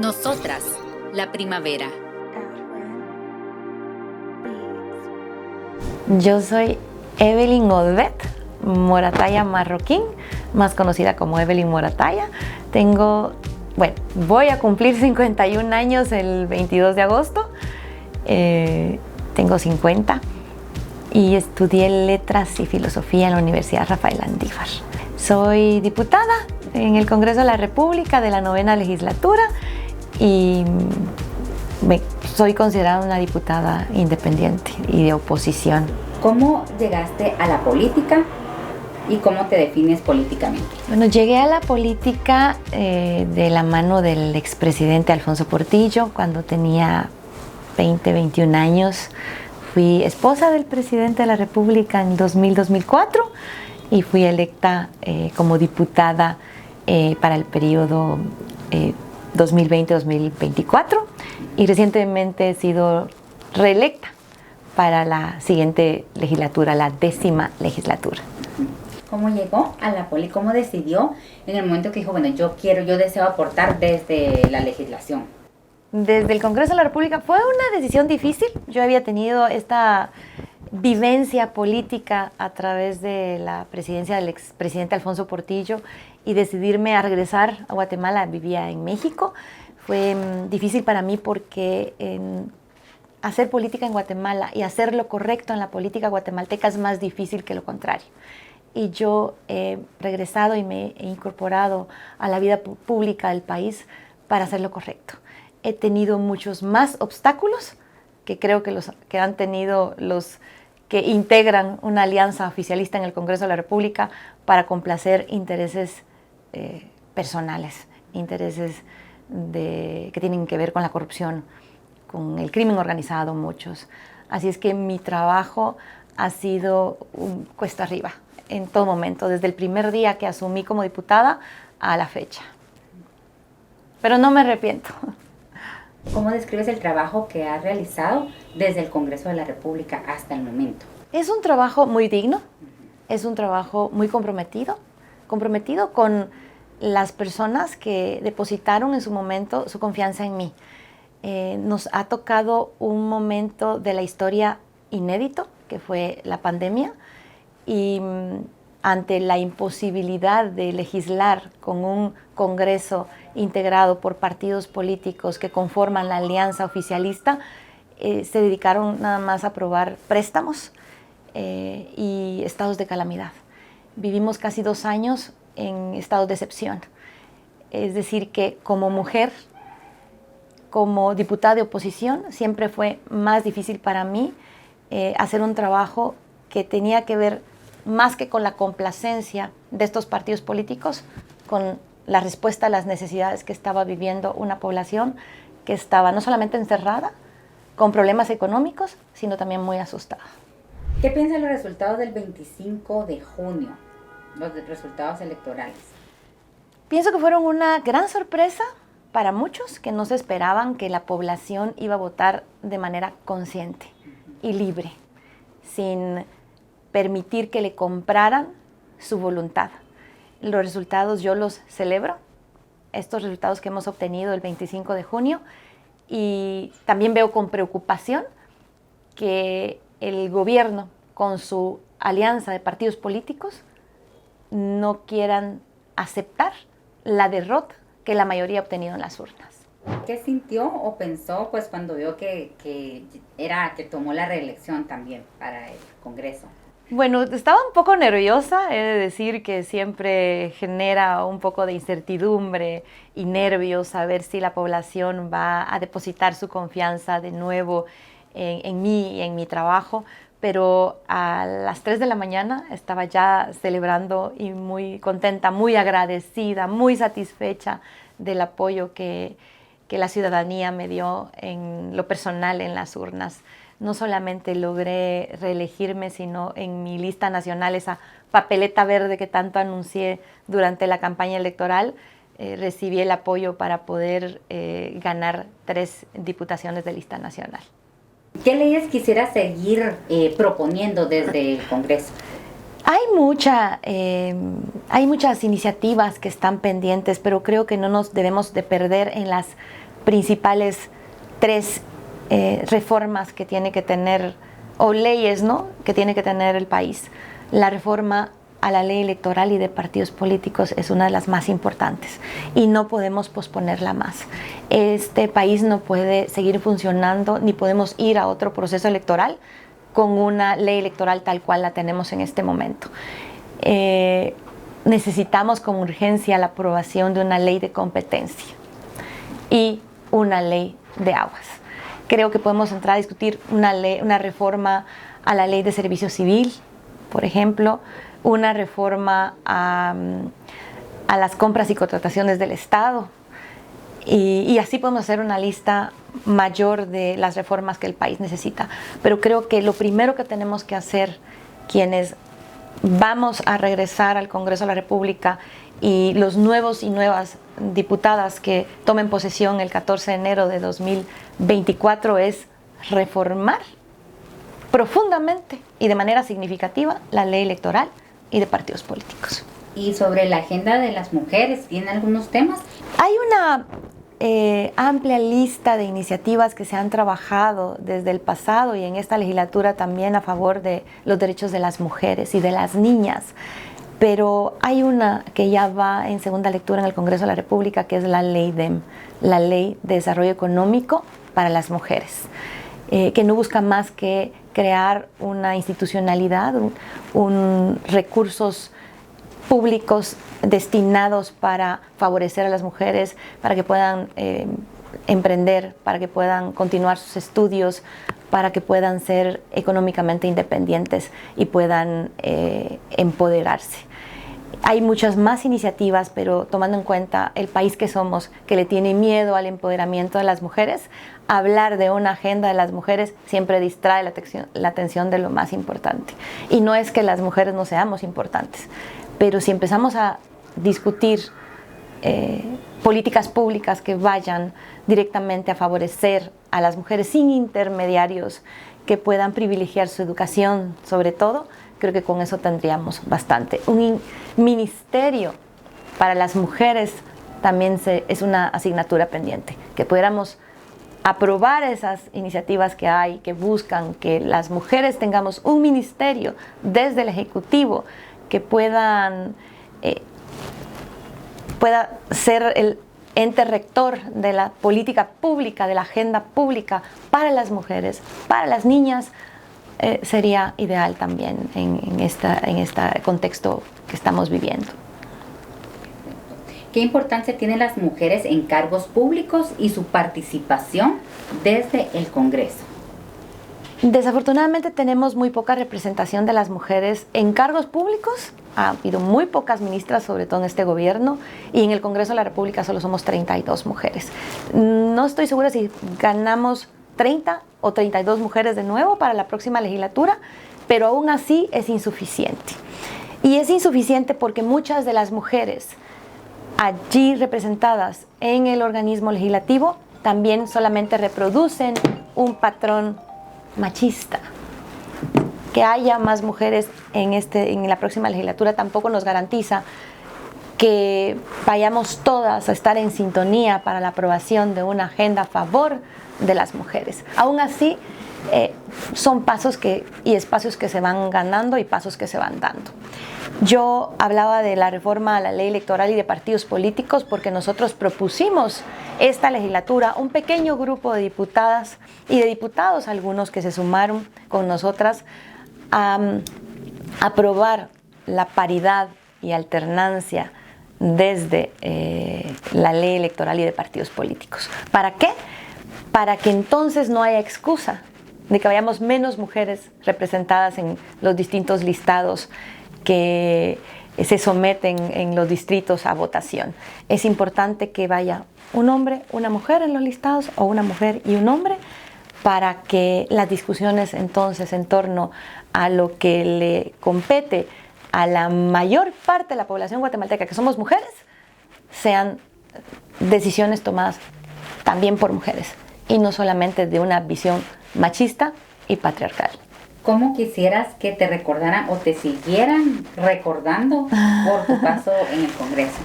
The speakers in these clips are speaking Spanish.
Nosotras, la primavera. Yo soy Evelyn Odvet Morataya Marroquín, más conocida como Evelyn Morataya. Voy a cumplir 51 años el 22 de agosto. Tengo 50 y estudié Letras y Filosofía en la Universidad Rafael Andívar. Soy diputada en el Congreso de la República de la 9ª legislatura y soy considerada una diputada independiente y de oposición. ¿Cómo llegaste a la política y cómo te defines políticamente? Bueno, llegué a la política de la mano del expresidente Alfonso Portillo cuando tenía 21 años. Fui esposa del presidente de la República en 2000-2004 y fui electa como diputada para el periodo 2020-2024 y recientemente he sido reelecta para la siguiente legislatura, la 10ª legislatura. ¿Cómo llegó a la política? ¿Cómo decidió en el momento que dijo, bueno, yo deseo aportar desde la legislación? Desde el Congreso de la República fue una decisión difícil. Yo había tenido esta vivencia política a través de la presidencia del expresidente Alfonso Portillo y decidirme a regresar a Guatemala. Vivía en México. Fue difícil para mí porque hacer política en Guatemala y hacer lo correcto en la política guatemalteca es más difícil que lo contrario. Y yo he regresado y me he incorporado a la vida pública del país para hacer lo correcto. He tenido muchos más obstáculos que creo que los que han tenido los que integran una alianza oficialista en el Congreso de la República para complacer intereses personales, intereses que tienen que ver con la corrupción, con el crimen organizado, muchos. Así es que mi trabajo ha sido cuesta arriba en todo momento, desde el primer día que asumí como diputada a la fecha. Pero no me arrepiento. ¿Cómo describes el trabajo que has realizado desde el Congreso de la República hasta el momento? Es un trabajo muy digno, es un trabajo muy comprometido con las personas que depositaron en su momento su confianza en mí. Nos ha tocado un momento de la historia inédito, que fue la pandemia, y ante la imposibilidad de legislar con un Congreso integrado por partidos políticos que conforman la alianza oficialista, se dedicaron nada más a aprobar préstamos y estados de calamidad. Vivimos casi 2 años en estado de excepción. Es decir, que como mujer, como diputada de oposición, siempre fue más difícil para mí hacer un trabajo que tenía que ver más que con la complacencia de estos partidos políticos, con la respuesta a las necesidades que estaba viviendo una población que estaba no solamente encerrada, con problemas económicos, sino también muy asustada. ¿Qué piensas de los resultados del 25 de junio, los resultados electorales? Pienso que fueron una gran sorpresa para muchos que no se esperaban que la población iba a votar de manera consciente y libre, sin permitir que le compraran su voluntad. Los resultados yo los celebro, estos resultados que hemos obtenido el 25 de junio, y también veo con preocupación que el gobierno, con su alianza de partidos políticos, no quieran aceptar la derrota que la mayoría ha obtenido en las urnas. ¿Qué sintió o pensó cuando vio que tomó la reelección también para el Congreso? Bueno, estaba un poco nerviosa, he de decir que siempre genera un poco de incertidumbre y nervios saber si la población va a depositar su confianza de nuevo en mí y en mi trabajo, pero a las 3 de la mañana estaba ya celebrando y muy contenta, muy agradecida, muy satisfecha del apoyo que la ciudadanía me dio en lo personal en las urnas. No solamente logré reelegirme, sino en mi lista nacional, esa papeleta verde que tanto anuncié durante la campaña electoral, recibí el apoyo para poder ganar 3 diputaciones de lista nacional. ¿Qué leyes quisiera seguir proponiendo desde el Congreso? Hay muchas iniciativas que están pendientes, pero creo que no nos debemos de perder en las principales tres reformas que tiene que tener, o leyes, ¿no?, que tiene que tener el país. La reforma a la ley electoral y de partidos políticos es una de las más importantes y no podemos posponerla más. Este país no puede seguir funcionando ni podemos ir a otro proceso electoral con una ley electoral tal cual la tenemos en este momento. Necesitamos con urgencia la aprobación de una ley de competencia y una ley de aguas. Creo que podemos entrar a discutir una reforma a la ley de servicio civil, por ejemplo, una reforma a las compras y contrataciones del Estado, y así podemos hacer una lista mayor de las reformas que el país necesita. Pero creo que lo primero que tenemos que hacer, quienes vamos a regresar al Congreso de la República y los nuevos y nuevas diputadas que tomen posesión el 14 de enero de 2024, es reformar profundamente y de manera significativa la ley electoral y de partidos políticos. Y sobre la agenda de las mujeres, ¿tiene algunos temas? Hay una amplia lista de iniciativas que se han trabajado desde el pasado y en esta legislatura también a favor de los derechos de las mujeres y de las niñas. Pero hay una que ya va en segunda lectura en el Congreso de la República, que es la ley DEM, la Ley de Desarrollo Económico para las Mujeres, que no busca más que crear una institucionalidad, recursos públicos destinados para favorecer a las mujeres, para que puedan emprender, para que puedan continuar sus estudios, para que puedan ser económicamente independientes y puedan empoderarse. Hay muchas más iniciativas, pero tomando en cuenta el país que somos, que le tiene miedo al empoderamiento de las mujeres, hablar de una agenda de las mujeres siempre distrae la atención de lo más importante. Y no es que las mujeres no seamos importantes, pero si empezamos a discutir políticas públicas que vayan directamente a favorecer a las mujeres sin intermediarios, que puedan privilegiar su educación sobre todo, creo que con eso tendríamos bastante. Un ministerio para las mujeres también es una asignatura pendiente, que pudiéramos aprobar esas iniciativas que hay, que buscan que las mujeres tengamos un ministerio desde el Ejecutivo que pueda ser el ente rector de la política pública, de la agenda pública para las mujeres, para las niñas. Sería ideal también en este contexto que estamos viviendo. ¿Qué importancia tienen las mujeres en cargos públicos y su participación desde el Congreso? Desafortunadamente tenemos muy poca representación de las mujeres en cargos públicos. Ha habido muy pocas ministras, sobre todo en este gobierno, y en el Congreso de la República solo somos 32 mujeres. No estoy segura si ganamos 30 o 32 mujeres de nuevo para la próxima legislatura, pero aún así es insuficiente. Y es insuficiente porque muchas de las mujeres allí representadas en el organismo legislativo también solamente reproducen un patrón machista. Que haya más mujeres en la próxima legislatura tampoco nos garantiza que vayamos todas a estar en sintonía para la aprobación de una agenda a favor de las mujeres. Aún así, son pasos y espacios que se van ganando y pasos que se van dando. Yo hablaba de la reforma a la ley electoral y de partidos políticos porque nosotros propusimos esta legislatura un pequeño grupo de diputadas y de diputados, algunos que se sumaron con nosotras, a aprobar la paridad y alternancia desde la ley electoral y de partidos políticos. ¿Para qué? Para que entonces no haya excusa de que vayamos menos mujeres representadas en los distintos listados que se someten en los distritos a votación. Es importante que vaya un hombre, una mujer en los listados, o una mujer y un hombre, para que las discusiones entonces en torno a lo que le compete a la mayor parte de la población guatemalteca, que somos mujeres, sean decisiones tomadas también por mujeres y no solamente de una visión machista y patriarcal. ¿Cómo quisieras que te recordaran o te siguieran recordando por tu paso en el Congreso?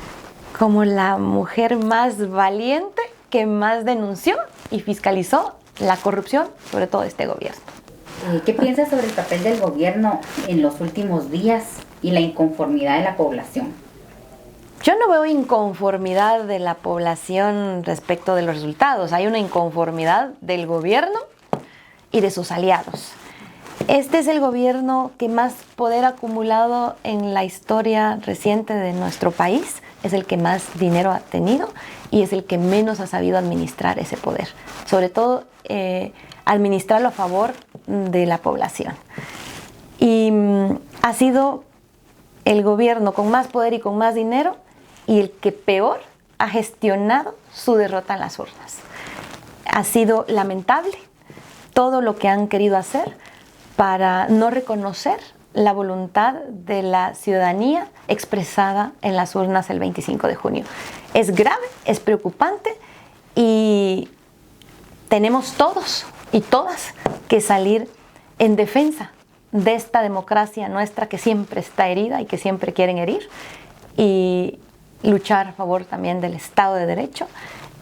Como la mujer más valiente que más denunció y fiscalizó la corrupción, sobre todo este gobierno. ¿Qué piensas sobre el papel del gobierno en los últimos días y la inconformidad de la población? Yo no veo inconformidad de la población respecto de los resultados. Hay una inconformidad del gobierno y de sus aliados. Este es el gobierno que más poder ha acumulado en la historia reciente de nuestro país. Es el que más dinero ha tenido y es el que menos ha sabido administrar ese poder. Sobre todo, administrarlo a favor de la población. Y ha sido el gobierno con más poder y con más dinero y el que peor ha gestionado su derrota en las urnas. Ha sido lamentable todo lo que han querido hacer para no reconocer la voluntad de la ciudadanía expresada en las urnas el 25 de junio. Es grave, es preocupante y tenemos todos y todas que salir en defensa de esta democracia nuestra que siempre está herida y que siempre quieren herir, y luchar a favor también del Estado de Derecho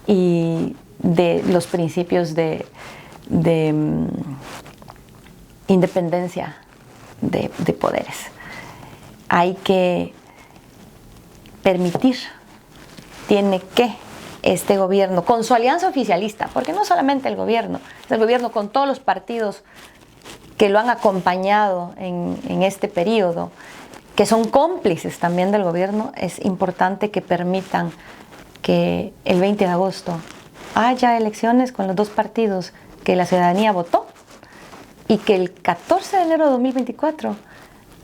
y de los principios de independencia de poderes. Hay que permitir, tiene que este gobierno, con su alianza oficialista, porque no solamente el gobierno, es el gobierno con todos los partidos que lo han acompañado en este periodo, que son cómplices también del gobierno, es importante que permitan que el 20 de agosto haya elecciones con los dos partidos que la ciudadanía votó y que el 14 de enero de 2024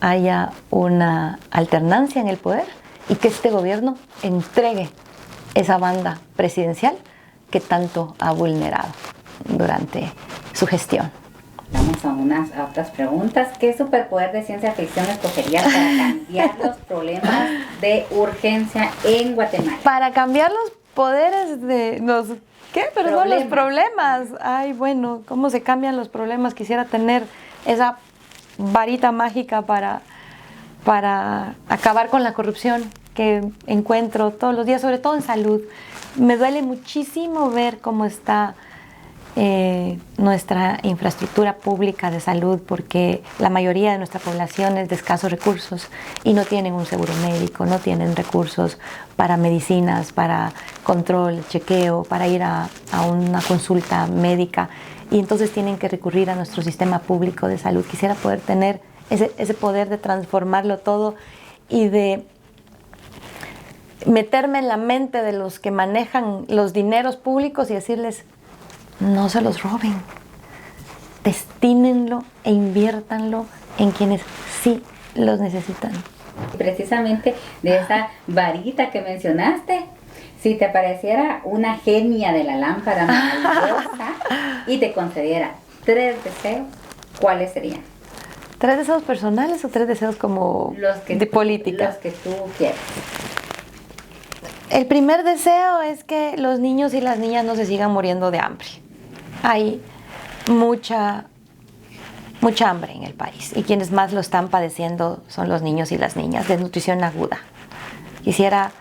haya una alternancia en el poder y que este gobierno entregue esa banda presidencial que tanto ha vulnerado durante su gestión. Vamos a otras preguntas. ¿Qué superpoder de ciencia ficción escogerías para cambiar los problemas de urgencia en Guatemala? Para cambiar los poderes de los... ¿Qué? Perdón, los problemas. Ay, bueno, ¿cómo se cambian los problemas? Quisiera tener esa varita mágica para acabar con la corrupción que encuentro todos los días, sobre todo en salud. Me duele muchísimo ver cómo está nuestra infraestructura pública de salud, porque la mayoría de nuestra población es de escasos recursos y no tienen un seguro médico, no tienen recursos para medicinas, para control, chequeo, para ir a una consulta médica, y entonces tienen que recurrir a nuestro sistema público de salud. Quisiera poder tener ese poder de transformarlo todo y de meterme en la mente de los que manejan los dineros públicos y decirles: no se los roben, destínenlo e inviértanlo en quienes sí los necesitan. Precisamente de esa varita que mencionaste, si te pareciera una genia de la lámpara maravillosa y te concediera 3 deseos, ¿cuáles serían? ¿3 deseos personales o 3 deseos como de política? Los que tú quieras. El primer deseo es que los niños y las niñas no se sigan muriendo de hambre. Hay mucha hambre en el país y quienes más lo están padeciendo son los niños y las niñas, desnutrición aguda. Quisiera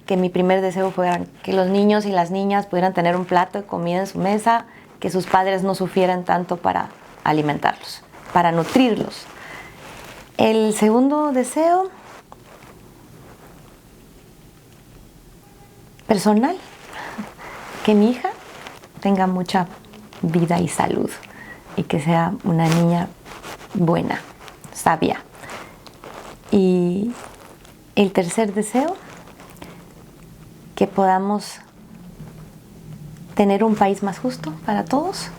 que mi primer deseo fuera que los niños y las niñas pudieran tener un plato de comida en su mesa, que sus padres no sufrieran tanto para alimentarlos, para nutrirlos. El segundo deseo personal, que mi hija tenga mucha vida y salud y que sea una niña buena, sabia. Y el tercer deseo, que podamos tener un país más justo para todos,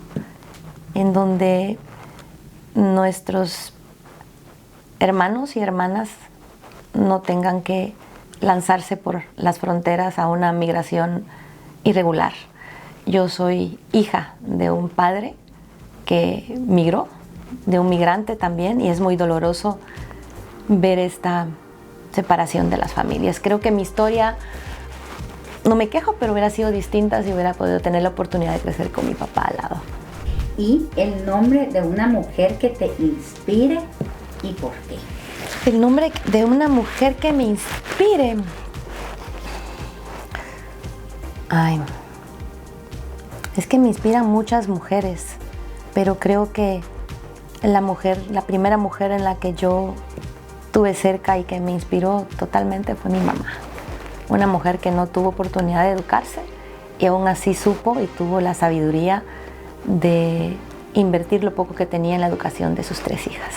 en donde nuestros hermanos y hermanas no tengan que lanzarse por las fronteras a una migración irregular. Yo soy hija de un padre que migró, de un migrante también, y es muy doloroso ver esta separación de las familias. Creo que mi historia, no me quejo, pero hubiera sido distinta si hubiera podido tener la oportunidad de crecer con mi papá al lado. ¿Y el nombre de una mujer que te inspire y por qué? El nombre de una mujer que me inspire. Ay, Es que me inspiran muchas mujeres, pero creo que la primera mujer en la que yo tuve cerca y que me inspiró totalmente fue mi mamá. Una mujer que no tuvo oportunidad de educarse y aún así supo y tuvo la sabiduría de invertir lo poco que tenía en la educación de sus 3 hijas.